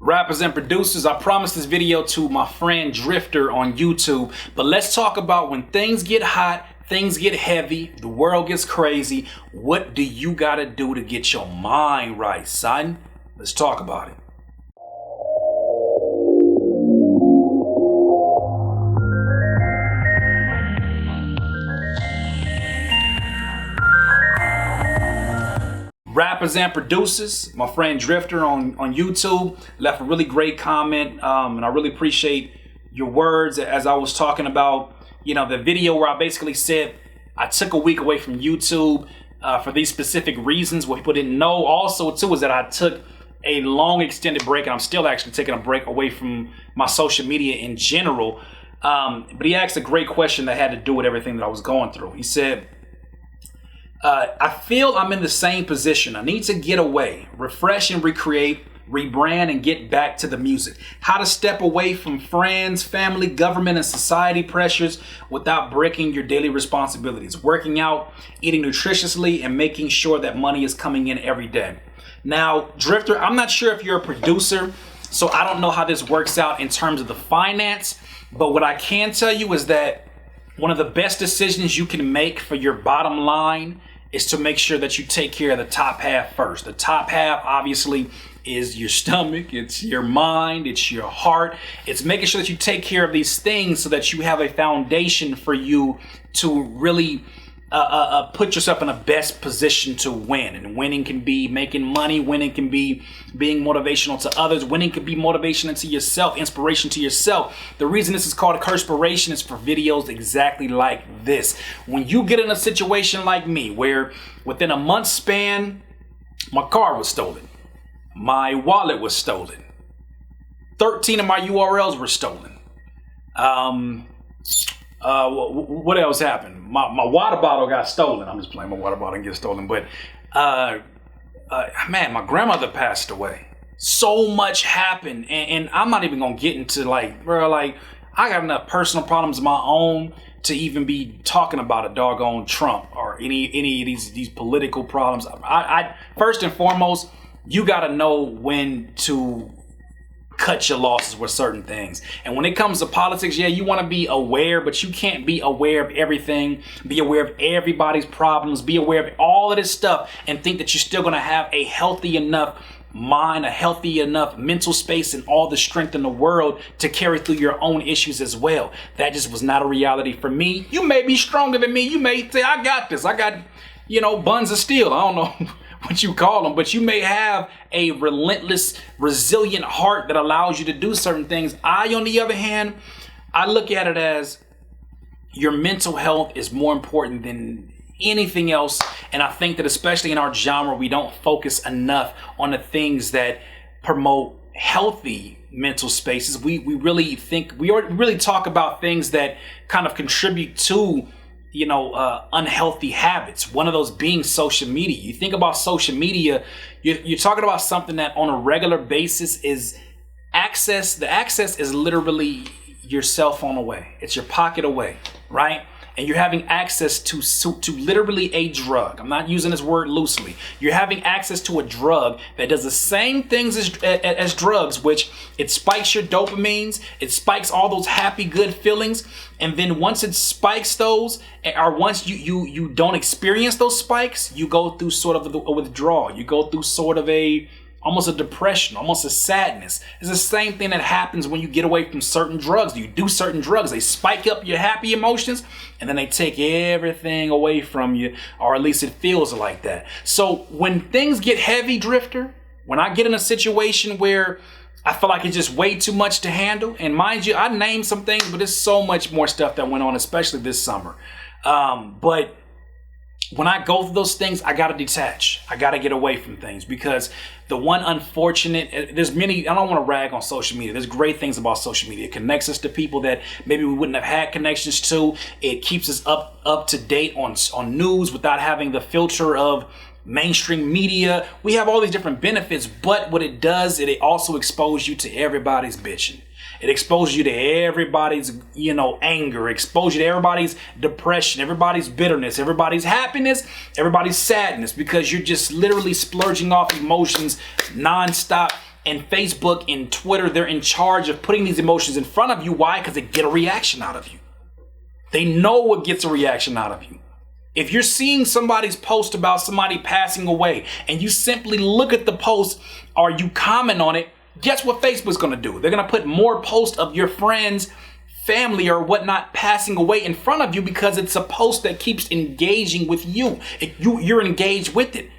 Rappers and producers, I promised this video to my friend Drifter on YouTube, but let's talk about when things get hot, things get heavy, the world gets crazy. What do you gotta do to get your mind right, son? Let's talk about it. Rappers and producers, my friend Drifter on YouTube left a really great comment, and I really appreciate your words as I was talking about, the video where I basically said I took a week away from YouTube for these specific reasons. What people didn't know also too is that I took a long extended break, and I'm still actually taking a break away from my social media in general. But he asked a great question that had to do with everything that I was going through. He said, I feel I'm in the same position. I need to get away, refresh and recreate, rebrand and get back to the music. How to step away from friends, family, government, and society pressures without breaking your daily responsibilities. Working out, eating nutritiously, and making sure that money is coming in every day. Now, Drifter, I'm not sure if you're a producer, so I don't know how this works out in terms of the finance, but what I can tell you is that one of the best decisions you can make for your bottom line is to make sure that you take care of the top half first. The top half obviously is your stomach, it's your mind, it's your heart. It's making sure that you take care of these things so that you have a foundation for you to really put yourself in the best position to win. And winning can be making money, winning can be being motivational to others, winning can be motivation to yourself, inspiration to yourself. The reason this is called Curtspiration is for videos exactly like this. When you get in a situation like me, where within a month span, my car was stolen, my wallet was stolen, 13 of my URLs were stolen. What else happened? My water bottle got stolen. I'm just playing. My water bottle didn't get stolen, but man, my grandmother passed away. So much happened, and I'm not even gonna get into I got enough personal problems of my own to even be talking about a doggone Trump or any of these political problems. I first and foremost, you got to know when to cut your losses with certain things. And when it comes to politics, yeah, you want to be aware, but you can't be aware of everything, be aware of everybody's problems, be aware of all of this stuff and think that you're still going to have a healthy enough mind, a healthy enough mental space, and all the strength in the world to carry through your own issues as well. That just was not a reality for me. You may be stronger than me. You may say, I got this. I got, buns of steel. I don't know what you call them, but you may have a relentless, resilient heart that allows you to do certain things. On the other hand, I look at it as your mental health is more important than anything else. And I think that especially in our genre, we don't focus enough on the things that promote healthy mental spaces. We really talk about things that kind of contribute to unhealthy habits. One of those being social media. You think about social media, you're talking about something that on a regular basis is access. The access is literally your cell phone away. It's your pocket away, right? And you're having access to literally a drug. I'm not using this word loosely. You're having access to a drug that does the same things as drugs, which it spikes your dopamines, it spikes all those happy, good feelings. And then once it spikes those, or once you don't experience those spikes, you go through sort of a withdrawal. You go through sort of almost a depression, almost a sadness. It's the same thing that happens when you get away from certain drugs. You do certain drugs, they spike up your happy emotions, and then they take everything away from you, or at least it feels like that. So when things get heavy, Drifter, when I get in a situation where I feel like it's just way too much to handle, and mind you, I named some things, but there's so much more stuff that went on, especially this summer. But when I go through those things, I got to detach. I got to get away from things, because the one unfortunate, there's many, I don't want to rag on social media. There's great things about social media. It connects us to people that maybe we wouldn't have had connections to. It keeps us up to date on news without having the filter of mainstream media. We have all these different benefits, but what it does, it also exposes you to everybody's bitching. It exposes you to everybody's, anger, exposes you to everybody's depression, everybody's bitterness, everybody's happiness, everybody's sadness, because you're just literally splurging off emotions nonstop And Facebook and Twitter, they're in charge of putting these emotions in front of you. Why? Because they get a reaction out of you. They know what gets a reaction out of you. If you're seeing somebody's post about somebody passing away and you simply look at the post or you comment on it, guess what Facebook's going to do? They're going to put more posts of your friends, family, or whatnot passing away in front of you because it's a post that keeps engaging with you. You're engaged with it.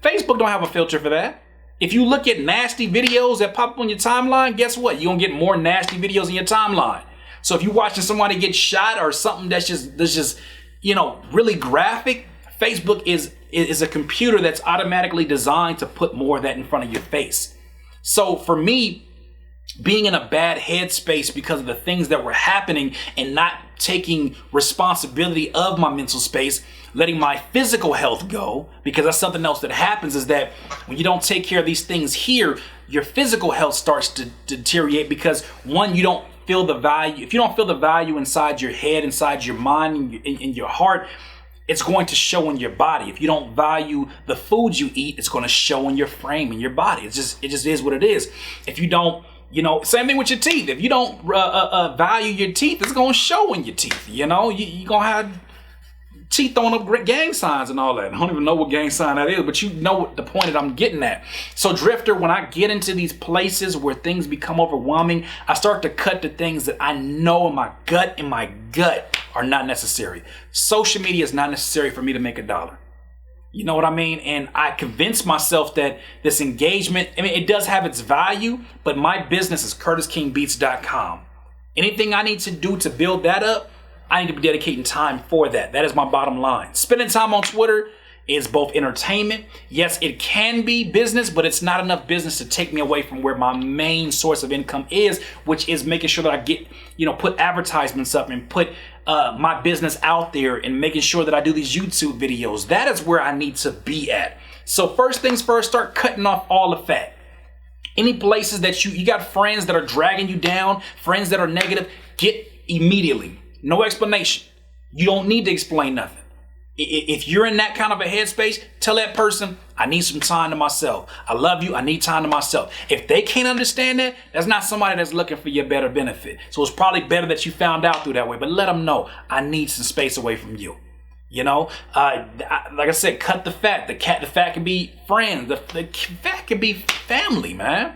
Facebook don't have a filter for that. If you look at nasty videos that pop up on your timeline, guess what? You're going to get more nasty videos in your timeline. So if you're watching somebody get shot or something that's just really graphic, Facebook is a computer that's automatically designed to put more of that in front of your face. So for me, being in a bad headspace because of the things that were happening and not taking responsibility of my mental space, letting my physical health go, because that's something else that happens, is that when you don't take care of these things here, your physical health starts to deteriorate because, one, you don't feel the value. If you don't feel the value inside your head, inside your mind, in your heart, it's going to show in your body. If you don't value the food you eat, it's going to show in your frame, in your body. It just is what it is. If you don't, same thing with your teeth. If you don't value your teeth, it's going to show in your teeth. You're going to have teeth throwing up gang signs and all that. I don't even know what gang sign that is, but you know what the point that I'm getting at. So Drifter, when I get into these places where things become overwhelming, I start to cut the things that I know in my gut are not necessary. Social media is not necessary for me to make $1. You know what I mean? And I convince myself that this engagement, it does have its value, but my business is CurtisKingBeats.com. Anything I need to do to build that up, I need to be dedicating time for that. That is my bottom line. Spending time on Twitter is both entertainment. Yes, it can be business, but it's not enough business to take me away from where my main source of income is, which is making sure that I get, put advertisements up and put my business out there and making sure that I do these YouTube videos. That is where I need to be at. So first things first, start cutting off all the fat. Any places that you got friends that are dragging you down, friends that are negative, get immediately. No explanation. You don't need to explain nothing. If you're in that kind of a headspace, tell that person, I need some time to myself. I love you. I need time to myself. If they can't understand that, that's not somebody that's looking for your better benefit. So it's probably better that you found out through that way. But let them know, I need some space away from you. Like I said, cut the fat. The fat can be friends. The fat can be family, man.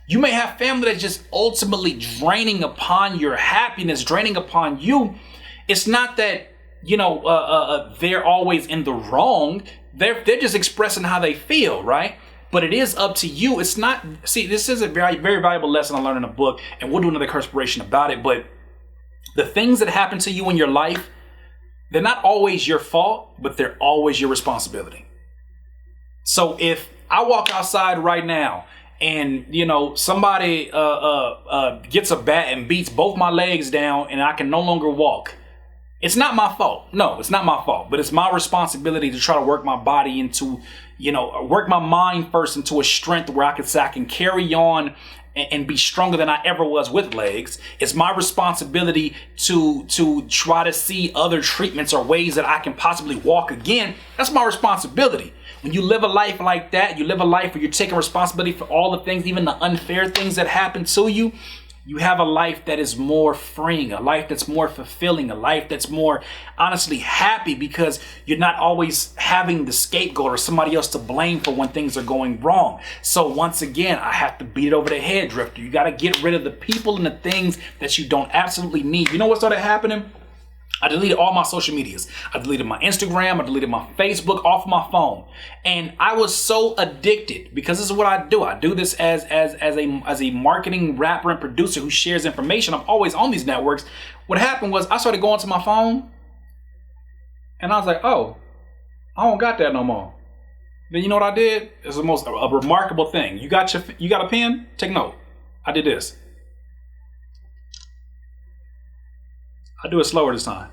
You may have family that's just ultimately draining upon your happiness, draining upon you. It's not that, they're always in the wrong. They're just expressing how they feel, right? But it is up to you. It's not, this is a very, very valuable lesson I learned in a book, and we'll do another Curtspiration about it. But the things that happen to you in your life, they're not always your fault, but they're always your responsibility. So if I walk outside right now and, somebody gets a bat and beats both my legs down and I can no longer walk, it's not my fault. No, it's not my fault, but it's my responsibility to try to work my body into, work my mind first into a strength where I can say I can carry on and be stronger than I ever was with legs. It's my responsibility to try to see other treatments or ways that I can possibly walk again. That's my responsibility. When you live a life like that, you live a life where you're taking responsibility for all the things, even the unfair things that happen to you. You have a life that is more freeing, a life that's more fulfilling, a life that's more honestly happy because you're not always having the scapegoat or somebody else to blame for when things are going wrong. So once again, I have to beat it over the head, Drifter. You got to get rid of the people and the things that you don't absolutely need. You know what started happening? I deleted all my social medias. I deleted my Instagram. I deleted my Facebook off my phone. And I was so addicted because this is what I do. I do this as a marketing rapper and producer who shares information. I'm always on these networks. What happened was I started going to my phone and I was like, oh, I don't got that no more. Then you know what I did? It's the most a remarkable thing. You got a pen? Take note. I did this. I do it slower this time.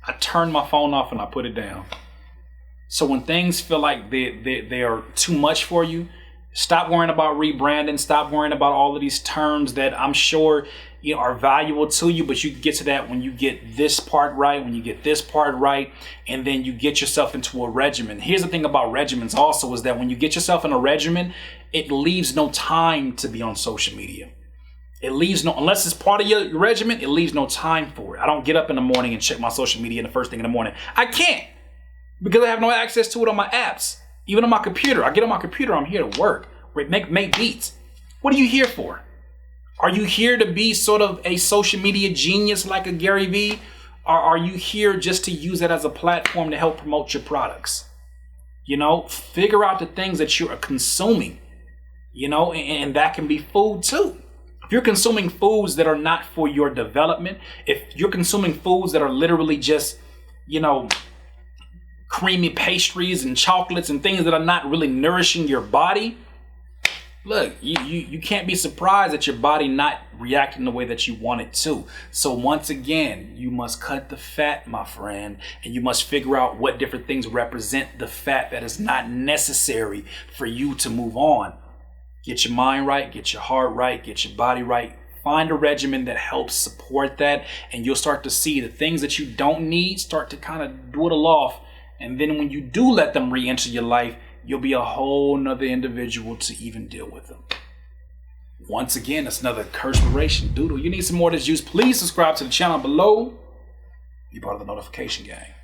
I turn my phone off and I put it down. So when things feel like they are too much for you, stop worrying about rebranding. Stop worrying about all of these terms that I'm sure are valuable to you, but you can get to that when you get this part right, when you get this part right, and then you get yourself into a regimen. Here's the thing about regimens also is that when you get yourself in a regimen, it leaves no time to be on social media. It leaves no, unless it's part of your regimen, it leaves no time for it. I don't get up in the morning and check my social media the first thing in the morning. I can't, because I have no access to it on my apps. Even on my computer. I get on my computer, I'm here to work, make beats. What are you here for? Are you here to be sort of a social media genius like a Gary Vee? Or are you here just to use it as a platform to help promote your products? You know, figure out the things that you are consuming, you know, and that can be food too. If you're consuming foods that are not for your development, if you're consuming foods that are literally just, you know, creamy pastries and chocolates and things that are not really nourishing your body, look, you can't be surprised at your body not reacting the way that you want it to. So once again, you must cut the fat, my friend, and you must figure out what different things represent the fat that is not necessary for you to move on. Get your mind right, get your heart right, get your body right. Find a regimen that helps support that, and you'll start to see the things that you don't need start to kind of dwindle off. And then when you do let them re-enter your life, you'll be a whole nother individual to even deal with them. Once again, that's another Curtspiration Doodle. You need some more of this juice, please subscribe to the channel below. Be part of the notification gang.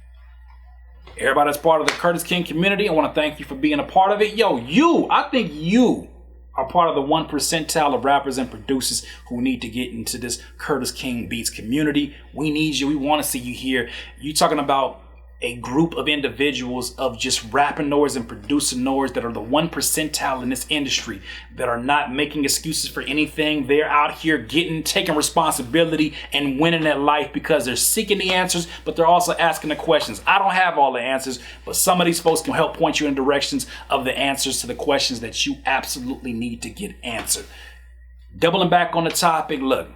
Everybody that's part of the Curtis King community, I want to thank you for being a part of it. Yo, I think you are part of the 1% of rappers and producers who need to get into this Curtis King Beats community. We need you. We want to see you here. You talking about a group of individuals of just rappreneurs and producerneurs that are the 1% in this industry, that are not making excuses for anything. They're out here taking responsibility and winning at life because they're seeking the answers, but they're also asking the questions. I don't have all the answers, but some of these folks can help point you in directions of the answers to the questions that you absolutely need to get answered. Doubling back on the topic, look,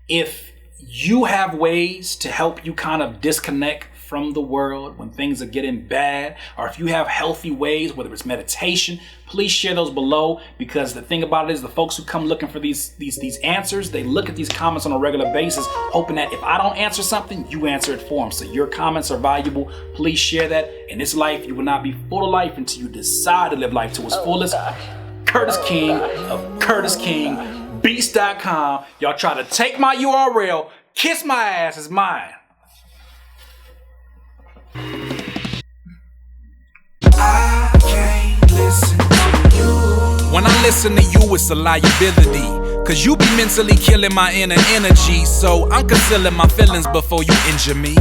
if you have ways to help you kind of disconnect from the world when things are getting bad, or if you have healthy ways, whether it's meditation, please share those below, because the thing about it is the folks who come looking for these answers, they look at these comments on a regular basis, hoping that if I don't answer something, you answer it for them. So your comments are valuable. Please share that. In this life, you will not be full of life until you decide to live life to its fullest. Curtis King of CurtisKingBeats.com. Y'all try to take my URL, kiss my ass, it's mine. I can't listen to you. When I listen to you, it's a liability, cause you be mentally killing my inner energy. So I'm concealing my feelings before you injure me.